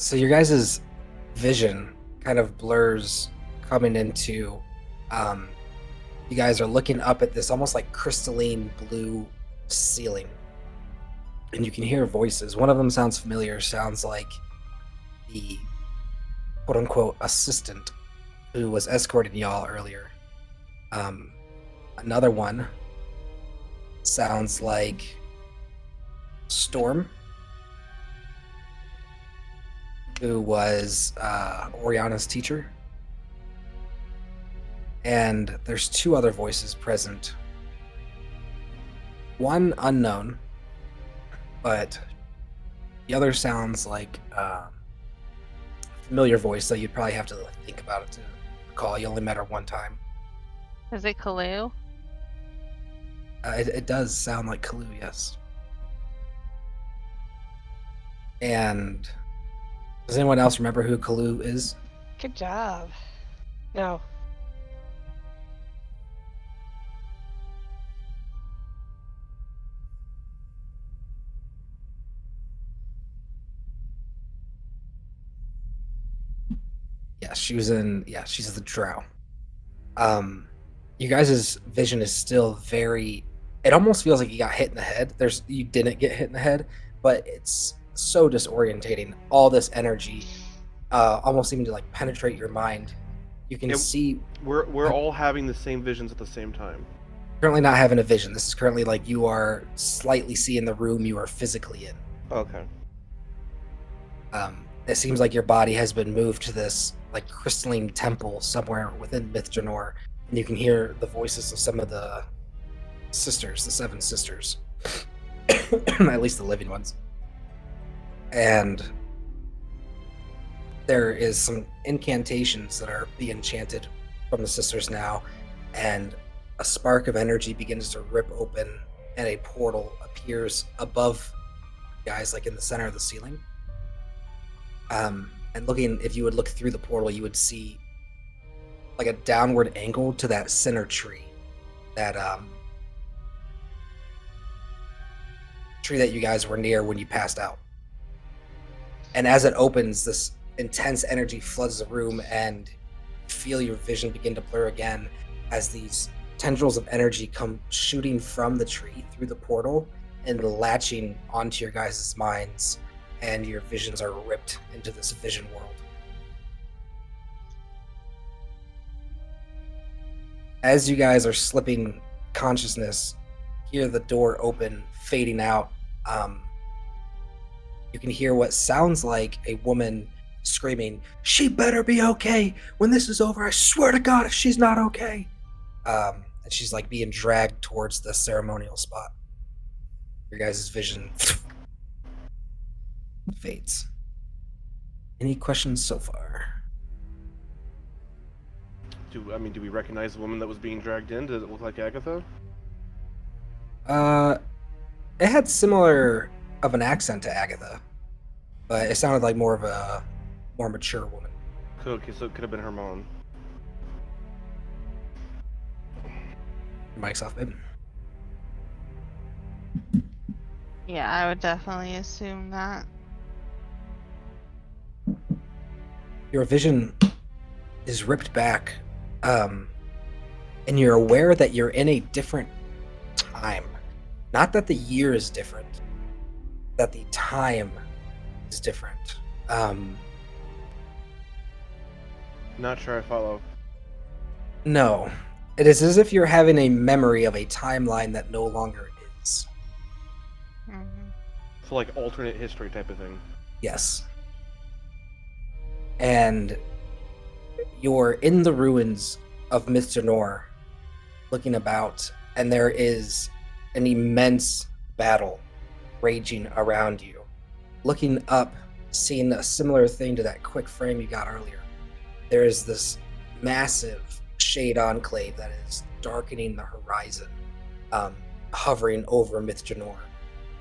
So your guys' vision kind of blurs coming into um you guys are looking up at this almost like crystalline blue ceiling, and you can hear voices. One of them sounds familiar, sounds like the quote unquote assistant who was escorting y'all earlier. Um Another one sounds like Storm, who was Oriana's teacher. And there's two other voices present. One unknown, but the other sounds like a familiar voice that you'd probably have to think about it to recall. You only met her one time. Is it Kalu? It does sound like Kalu, yes. And does anyone else remember who Kalu is? Good job. No. Yeah, she's the drow. You guys' vision is still very, it almost feels like you got hit in the head. You didn't get hit in the head, but it's so disorientating. All this energy almost seeming to like penetrate your mind. You can see we're all having the same visions at the same time. Currently not having a vision. This is currently like you are slightly seeing the room you are physically in. Okay. It seems like your body has been moved to this like crystalline temple somewhere within Myth-Janor, and you can hear the voices of some of the sisters, the seven sisters, at least the living ones. And there is some incantations that are being chanted from the sisters now, and a spark of energy begins to rip open, and a portal appears above you guys, like in the center of the ceiling. And if you would look through the portal, you would see like a downward angle to that center tree, that tree that you guys were near when you passed out. And as it opens, this intense energy floods the room, and you feel your vision begin to blur again as these tendrils of energy come shooting from the tree through the portal and latching onto your guys' minds, and your visions are ripped into this vision world. As you guys are slipping consciousness, hear the door open, fading out. You can hear what sounds like a woman screaming, "She better be okay! When this is over, I swear to God, if she's not okay!" And she's like being dragged towards the ceremonial spot. Your guys' vision fades. Any questions so far? Do we recognize the woman that was being dragged in? Does it look like Agatha? It had similar of an accent to Agatha, but it sounded like more of a more mature woman. Okay, so it could have been her mom. Your mic's off, babe. Yeah, I would definitely assume that. Your vision is ripped back, and you're aware that you're in a different time. Not that the year is different, that the time is different. Not sure I follow. No. It is as if you're having a memory of a timeline that no longer is. Mm-hmm. So like alternate history type of thing. Yes. And you're in the ruins of Myth-Janor, looking about, and there is an immense battle raging around you. Looking up, seeing a similar thing to that quick frame you got earlier. There is this massive shade enclave that is darkening the horizon, hovering over Myth-Janor.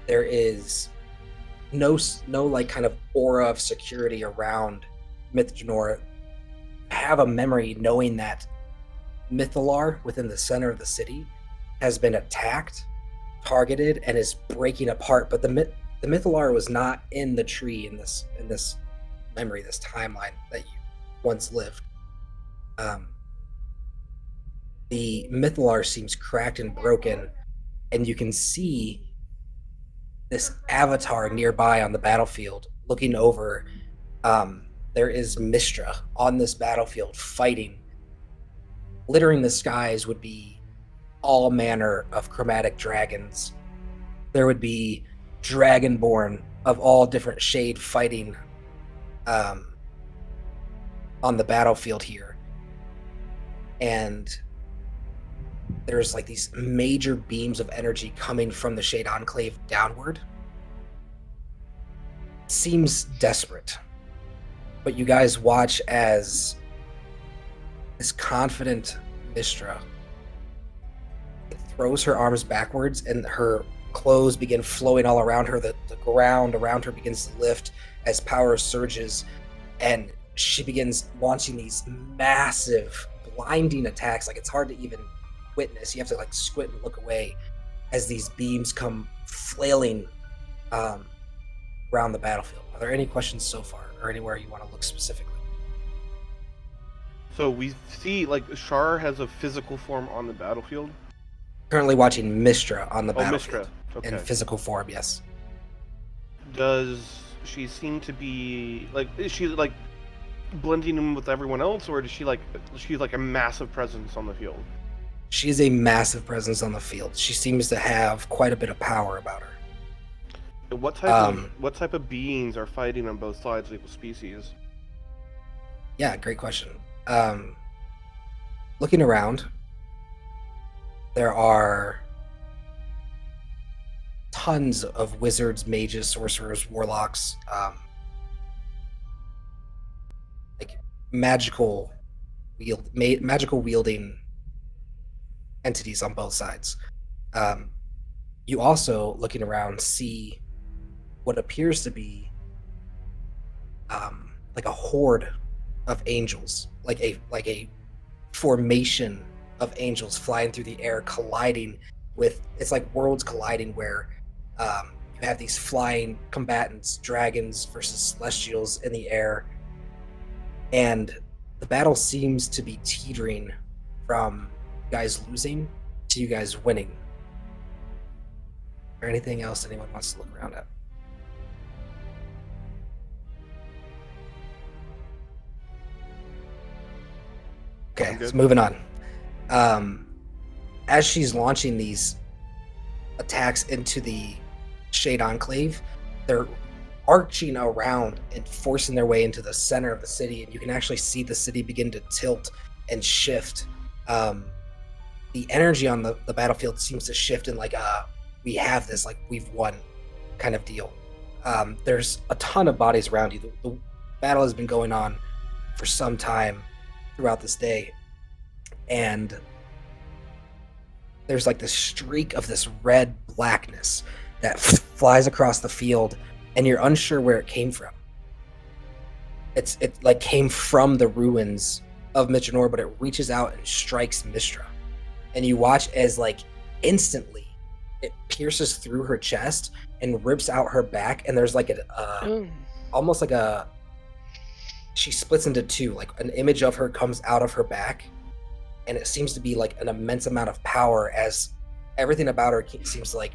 There is no like kind of aura of security around Myth-Janor. Have a memory knowing that Mythalar within the center of the city has been attacked, targeted, and is breaking apart. But the Mythalar was not in the tree in this memory, this timeline that you once lived. The mythalar seems cracked and broken, and you can see this avatar nearby on the battlefield looking over. There is Mistra on this battlefield fighting. Littering the skies would be all manner of chromatic dragons. There would be dragonborn of all different shade fighting on the battlefield here. And there's like these major beams of energy coming from the Shade Enclave downward. Seems desperate. But you guys watch as this confident Mistra throws her arms backwards and her clothes begin flowing all around her. The ground around her begins to lift as power surges, and she begins launching these massive, blinding attacks. Like, it's hard to even witness. You have to like squint and look away as these beams come flailing around the battlefield. Are there any questions so far, or anywhere you want to look specifically? So we see, like, Shar has a physical form on the battlefield? Currently watching Mistra on the battlefield. Mistra. Okay. In physical form, yes. Does she seem to be, like, is she, like, blending in with everyone else, or does she, like, she's, like, a massive presence on the field? She is a massive presence on the field. She seems to have quite a bit of power about her. What type of beings are fighting on both sides of the species? Yeah, great question. Looking around, there are tons of wizards, mages, sorcerers, warlocks, like magical wielding entities on both sides. You also, looking around, see what appears to be like a horde of angels, like a formation of angels flying through the air, colliding with, it's like worlds colliding, where you have these flying combatants, dragons versus celestials in the air, and the battle seems to be teetering from you guys losing to you guys winning. Or anything else anyone wants to look around at? Okay, so moving on. As she's launching these attacks into the Shade Enclave, they're arching around and forcing their way into the center of the city, and you can actually see the city begin to tilt and shift. The energy on the battlefield seems to shift in like we have this, like we've won kind of deal. There's a ton of bodies around you. The battle has been going on for some time throughout this day, and there's like this streak of this red blackness that flies across the field, and you're unsure where it came from. It like came from the ruins of Mitchanor, but it reaches out and strikes Mistra, and you watch as like instantly it pierces through her chest and rips out her back, and there's like almost like a, she splits into two, like an image of her comes out of her back, and it seems to be like an immense amount of power as everything about her seems to like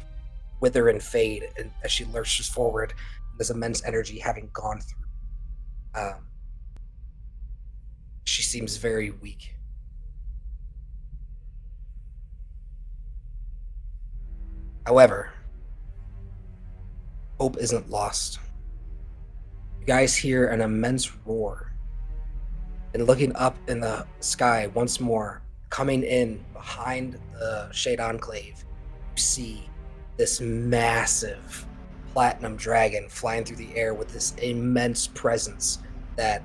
wither and fade, and as she lurches forward, this immense energy having gone through. She seems very weak. However, hope isn't lost. You guys hear an immense roar, and looking up in the sky once more, coming in behind the Shade Enclave, you see this massive platinum dragon flying through the air with this immense presence that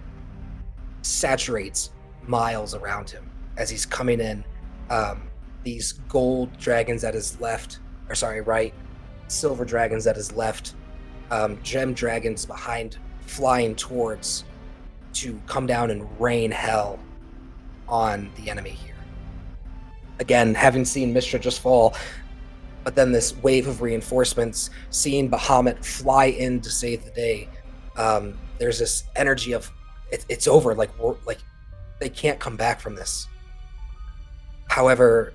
saturates miles around him as he's coming in. These gold dragons at his left, or sorry, right, silver dragons at his left, gem dragons behind, flying towards to come down and rain hell on the enemy here. Again, having seen Mistra just fall, but then this wave of reinforcements, seeing Bahamut fly in to save the day, there's this energy of it's over. Like they can't come back from this. However,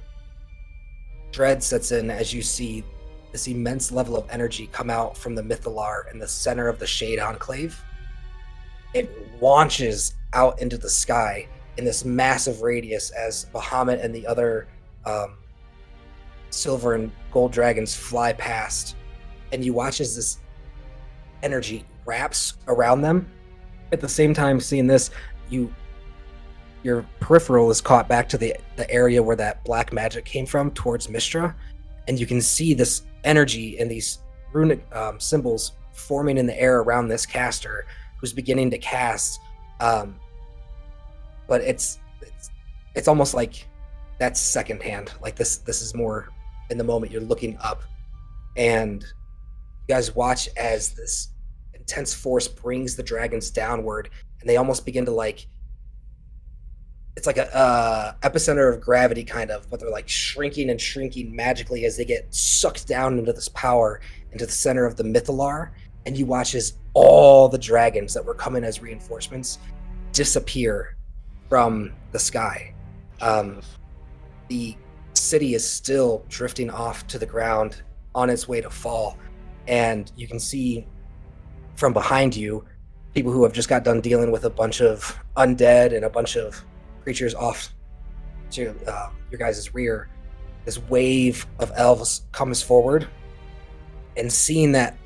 dread sets in as you see this immense level of energy come out from the Mythalar in the center of the Shade Enclave. It launches out into the sky in this massive radius as Bahamut and the other silver and gold dragons fly past. And you watch as this energy wraps around them. At the same time, seeing this, your peripheral is caught back to the area where that black magic came from, towards Mistra, and you can see this energy and these runic symbols forming in the air around this caster who's beginning to cast. But it's almost like that's secondhand. Like this is more in the moment. You're looking up, and you guys watch as this intense force brings the dragons downward, and they almost begin to like. It's like a epicenter of gravity, kind of, but they're like shrinking and shrinking magically as they get sucked down into this power, into the center of the Mythalar. And you watch as all the dragons that were coming as reinforcements disappear from the sky. The city is still drifting off to the ground on its way to fall. And you can see from behind you people who have just got done dealing with a bunch of undead and a bunch of creatures off to your guys' rear. This wave of elves comes forward, and seeing that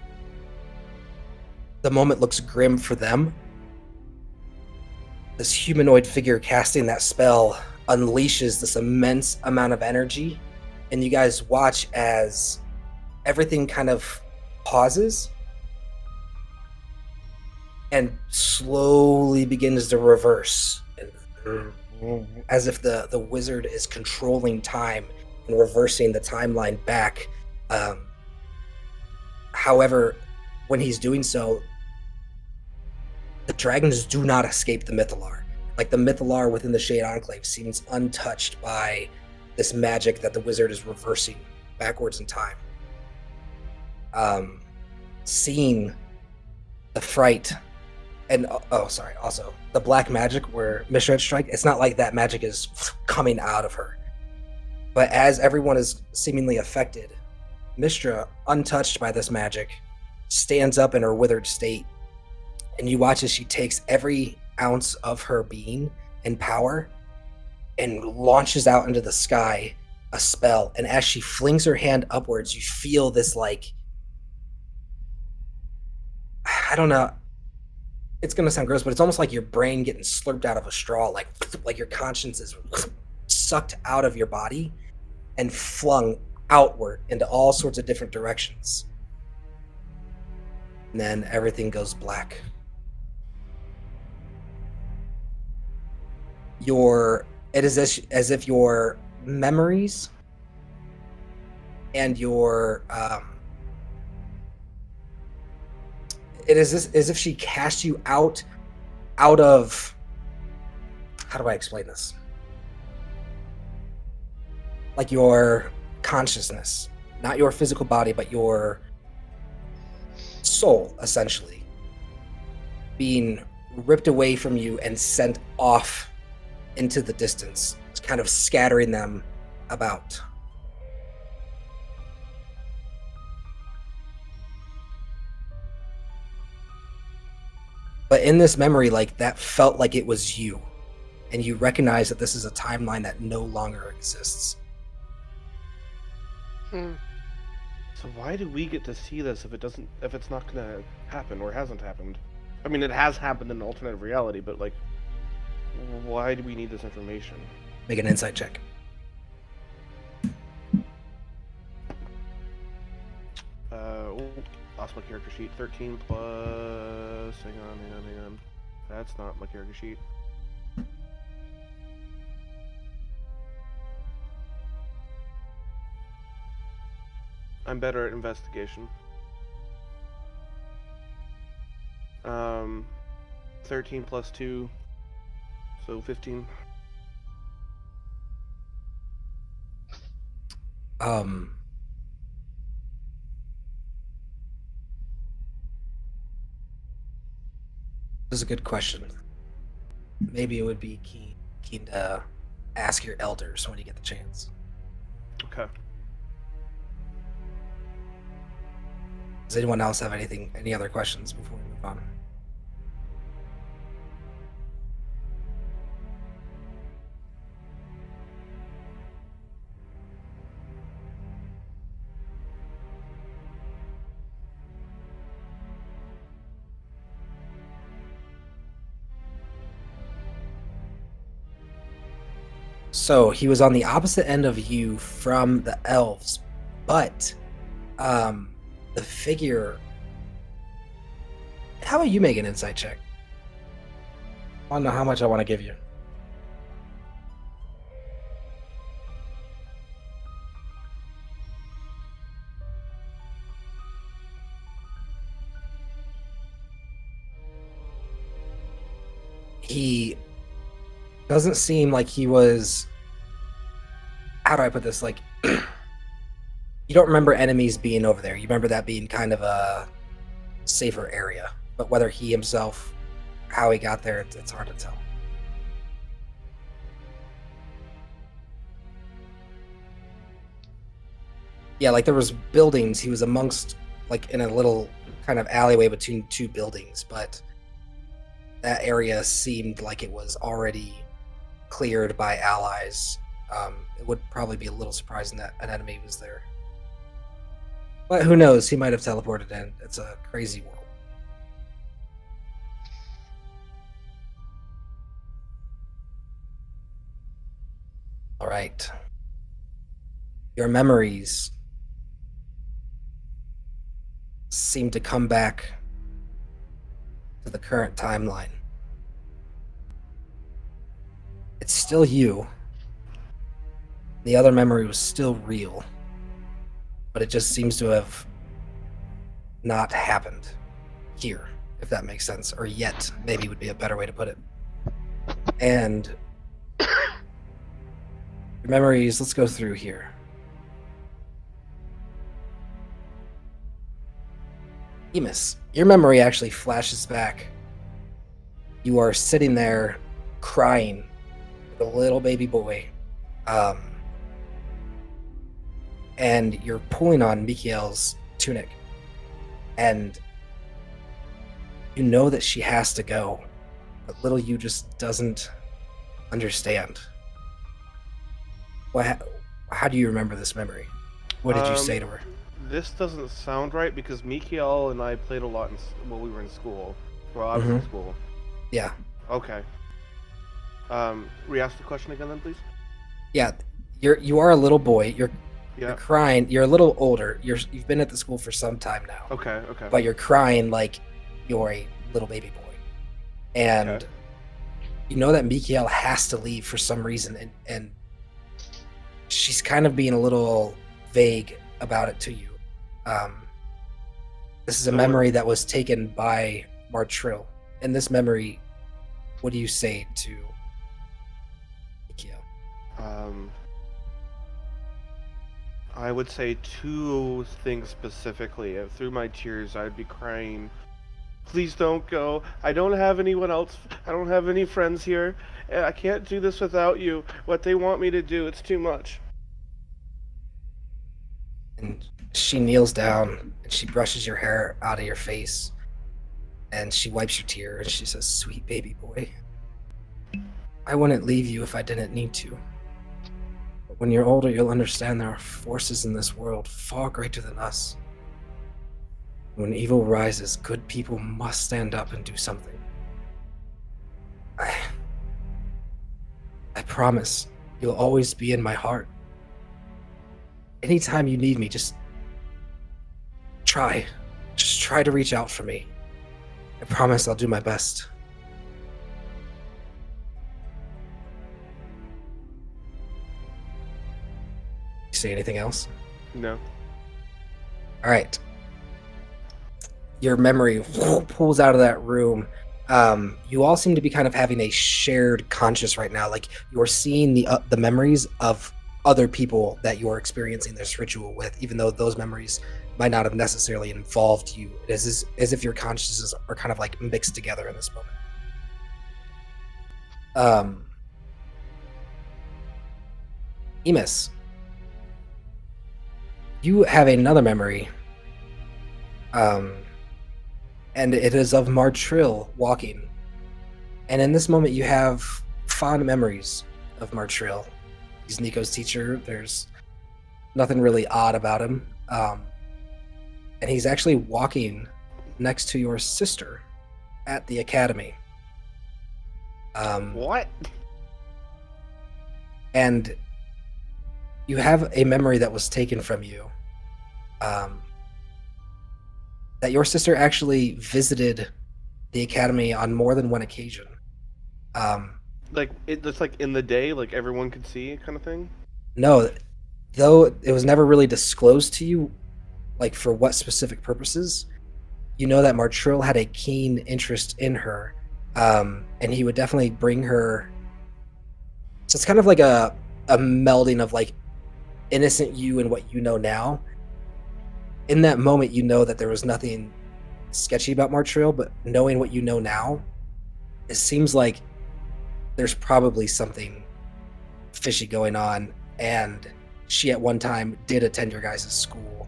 the moment looks grim for them, this humanoid figure casting that spell unleashes this immense amount of energy, and you guys watch as everything kind of pauses and slowly begins to reverse, as if the wizard is controlling time and reversing the timeline back. However, when he's doing so, the dragons do not escape the Mythalar. Like the Mythalar within the Shade Enclave seems untouched by this magic that the wizard is reversing backwards in time. Seeing the fright and also the black magic where Mishra strike, it's not like that magic is coming out of her. But as everyone is seemingly affected, Mistra, untouched by this magic, stands up in her withered state, and you watch as she takes every ounce of her being and power and launches out into the sky a spell. And as she flings her hand upwards, you feel this, like, I don't know, it's gonna sound gross, but it's almost like your brain getting slurped out of a straw, like your conscience is sucked out of your body and flung outward into all sorts of different directions. And then everything goes black. It is as if your memories and your it is as if she cast you out of, how do I explain this? Like your consciousness, not your physical body, but your soul, essentially, being ripped away from you and sent off into the distance, kind of scattering them about. But in this memory, like, that felt like it was you, and you recognize that this is a timeline that no longer exists. So why do we get to see this if it's not gonna happen or hasn't happened? I mean, it has happened in an alternate reality, but like, why do we need this information? Make an insight check. Lost my character sheet. 13 plus. Hang on. That's not my character sheet. I'm better at investigation. 13 plus 2, so 15. This is a good question. Maybe it would be keen to ask your elders when you get the chance. Okay. Does anyone else have any other questions before we move on? So he was on the opposite end of you from the elves, but the figure. How about you make an insight check? I don't know how much I want to give you. He doesn't seem like he was. How do I put this? Like, you don't remember enemies being over there. You remember that being kind of a safer area. But whether he himself, how he got there, it's hard to tell. Yeah, like there was buildings. He was amongst, like, in a little kind of alleyway between two buildings, but that area seemed like it was already cleared by allies. It would probably be a little surprising that an enemy was there. But who knows? He might have teleported in. It's a crazy world. All right. Your memories seem to come back to the current timeline. It's still you. The other memory was still real, but it just seems to have not happened here, if that makes sense, or yet, maybe would be a better way to put it. And your memories, let's go through here. Emus, your memory actually flashes back. You are sitting there crying with a little baby boy. And you're pulling on Mikhail's tunic. And you know that she has to go, but little you just doesn't understand. How do you remember this memory? What did you say to her? This doesn't sound right because Mikhail and I played a lot while we were in school. Well, I was in school. Yeah. Okay. Re-ask the question again then, please? Yeah. You are a little boy. You're crying. You're a little older. You've been at the school for some time now. Okay. But you're crying like you're a little baby boy. And you know that Mikhail has to leave for some reason, and she's kind of being a little vague about it to you. This is a memory that was taken by Martrill. In this memory, what do you say to Mikhail? I would say two things specifically. Through my tears, I'd be crying, "Please don't go. I don't have anyone else. I don't have any friends here. I can't do this without you. What they want me to do, it's too much." And she kneels down and she brushes your hair out of your face and she wipes your tear and she says, "Sweet baby boy, I wouldn't leave you if I didn't need to. But when you're older, you'll understand there are forces in this world far greater than us. When evil rises, good people must stand up and do something. I promise you'll always be in my heart. Anytime you need me, just try to reach out for me. I promise I'll do my best." You say anything else? No. All right. Your memory pulls out of that room. You all seem to be kind of having a shared conscious right now. Like you're seeing the memories of other people that you're experiencing this ritual with, even though those memories might not have necessarily involved you. It is as if your consciousnesses are kind of like mixed together in this moment. Emus, you have another memory, and it is of Martrill walking. And in this moment, you have fond memories of Martrill. He's Nico's teacher. There's nothing really odd about him. And he's actually walking next to your sister at the academy. What? And you have a memory that was taken from you. That your sister actually visited the academy on more than one occasion. Like it's like in the day, like everyone could see, kind of thing. No, though it was never really disclosed to you, like for what specific purposes. You know that Martrill had a keen interest in her, and he would definitely bring her. So it's kind of like a melding of like innocent you and what you know now. In that moment, you know that there was nothing sketchy about Martrill, but knowing what you know now, it seems like there's probably something fishy going on, and she at one time did attend your guys' school.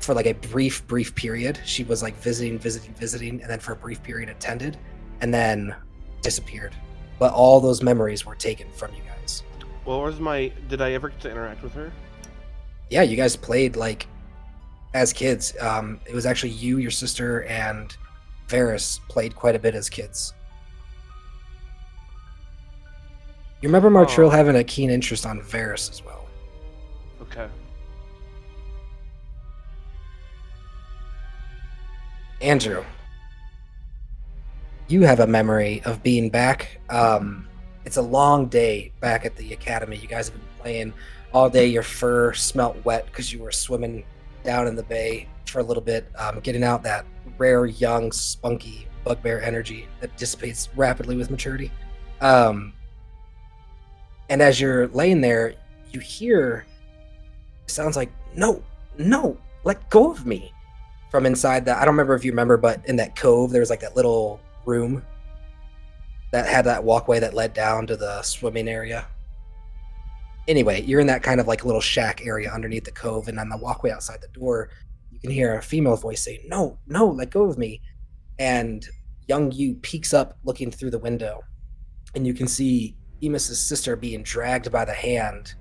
For like a brief period. She was like visiting, and then for a brief period attended, and then disappeared. But all those memories were taken from you guys. What was my... Did I ever get to interact with her? Yeah, you guys played like as kids. It was actually you, your sister, and Varys played quite a bit as kids. You remember Martrill having a keen interest on Varys as well. Okay. Andrew, you have a memory of being back. It's a long day back at the academy. You guys have been playing all day. Your fur smelt wet because you were swimming down in the bay for a little bit, getting out that rare, young, spunky bugbear energy that dissipates rapidly with maturity. And as you're laying there, you hear, it sounds like, no, let go of me. From inside that, I don't remember if you remember, but in that cove, there was like that little room that had that walkway that led down to the swimming area. Anyway, you're in that kind of like little shack area underneath the cove, and on the walkway outside the door, you can hear a female voice say, no, let go of me. And young you peeks up looking through the window, and you can see Emus's sister being dragged by the hand,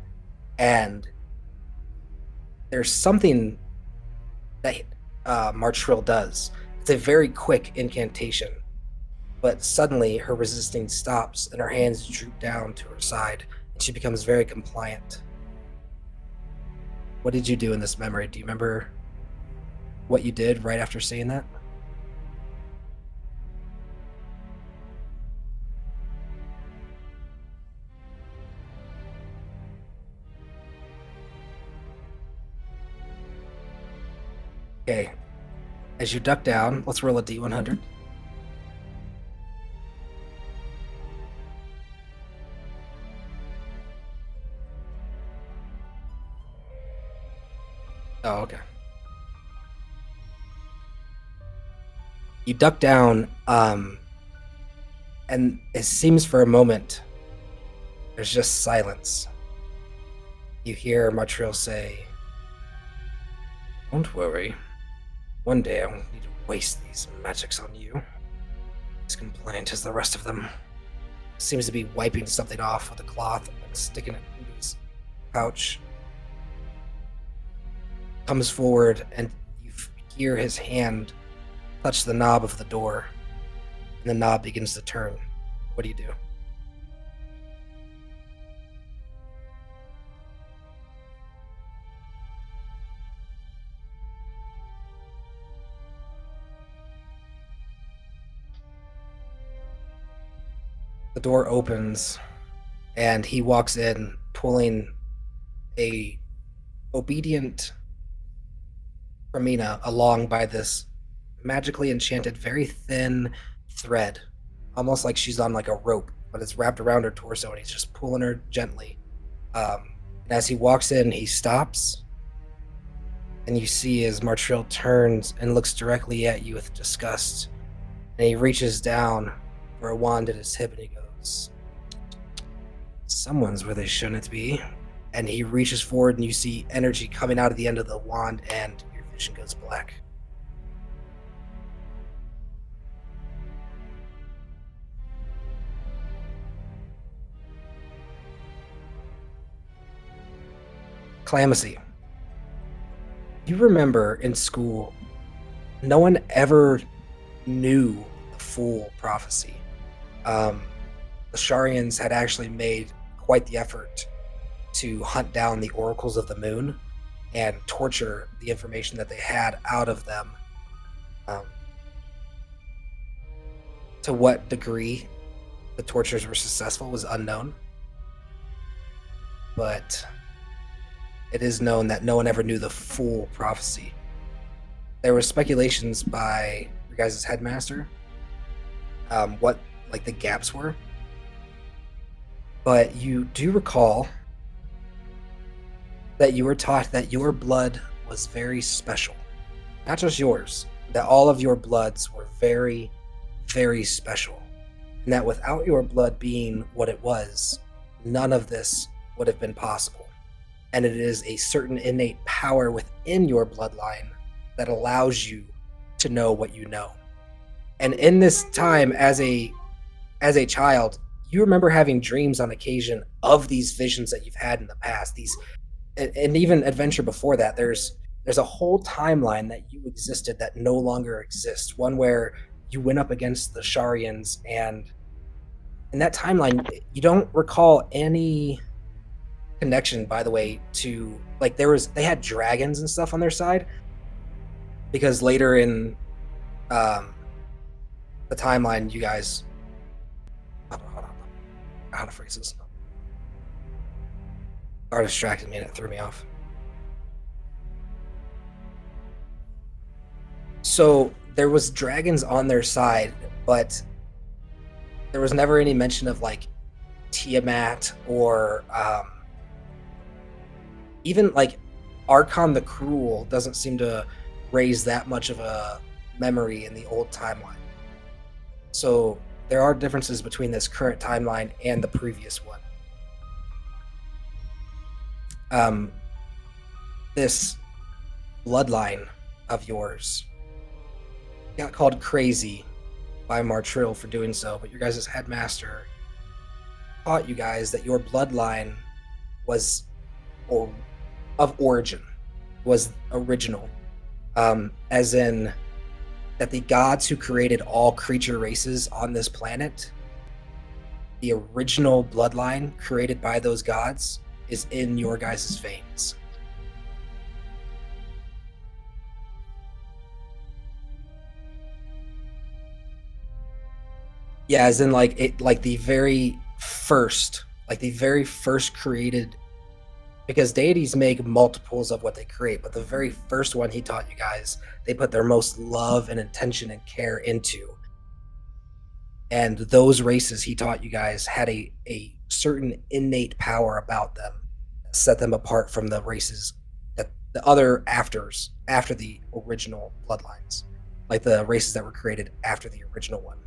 and there's something that Martrill does. It's a very quick incantation, but suddenly her resisting stops and her hands droop down to her side, and she becomes very compliant. What did you do in this memory? Do you remember what you did right after saying that? Okay, as you duck down, let's roll a D100. Oh, okay. You duck down, and it seems for a moment there's just silence. You hear Martrill say, "Don't worry. One day I won't need to waste these magics on you. As compliant as the rest of them." Seems to be wiping something off with a cloth and sticking it in his pouch. Comes forward, and you hear his hand touch the knob of the door, and the knob begins to turn. What do you do? The door opens, and he walks in, pulling a obedient Fermina along by this magically enchanted, very thin thread, almost like she's on like a rope, but it's wrapped around her torso, and he's just pulling her gently And as he walks in, he stops, and you see as Martrill turns and looks directly at you with disgust. And he reaches down for a wand at his hip and he goes, "Someone's where they shouldn't be." And he reaches forward and you see energy coming out of the end of the wand and your vision goes black. Calamithy. You remember in school, no one ever knew the full prophecy. The Sharians had actually made quite the effort to hunt down the oracles of the moon and torture the information that they had out of them. To what degree the tortures were successful was unknown, but it is known that no one ever knew the full prophecy. There were speculations by your guys' headmaster, what like the gaps were, but you do recall that you were taught that your blood was very special. Not just yours, that all of your bloods were very, very special. And that without your blood being what it was, none of this would have been possible. And it is a certain innate power within your bloodline that allows you to know what you know. And in this time as a child, you remember having dreams on occasion of these visions that you've had in the past, these and even adventure before that. There's a whole timeline that you existed that no longer exists, one where you went up against the Sharians, and in that timeline you don't recall any connection, by the way, to like they had dragons and stuff on their side, because later in the timeline you guys hold on. How to phrase this? Gar distracted me and it threw me off. So there was dragons on their side, but there was never any mention of like Tiamat or even like Archon the Cruel doesn't seem to raise that much of a memory in the old timeline. So there are differences between this current timeline and the previous one. This bloodline of yours got called crazy by Martrill for doing so, but your guys' headmaster taught you guys that your bloodline was of origin, was original, as in that the gods who created all creature races on this planet, the original bloodline created by those gods is in your guys' veins. Yeah, as in like it, like the very first created, because deities make multiples of what they create, but the very first one he taught you guys, they put their most love and intention and care into. And those races he taught you guys had a certain innate power about them that set them apart from the races that the other after the original bloodlines, like the races that were created after the original one.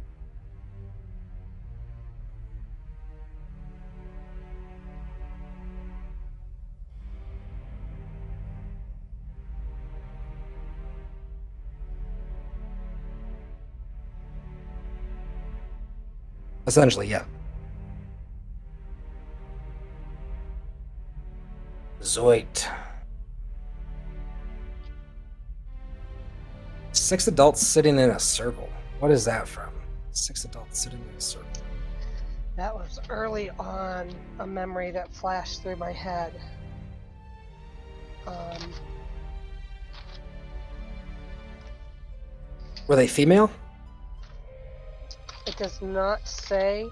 Essentially, yeah. Zoit. 6 adults sitting in a circle. What is that from? 6 adults sitting in a circle. That was early on a memory that flashed through my head. Were they female? It does not say,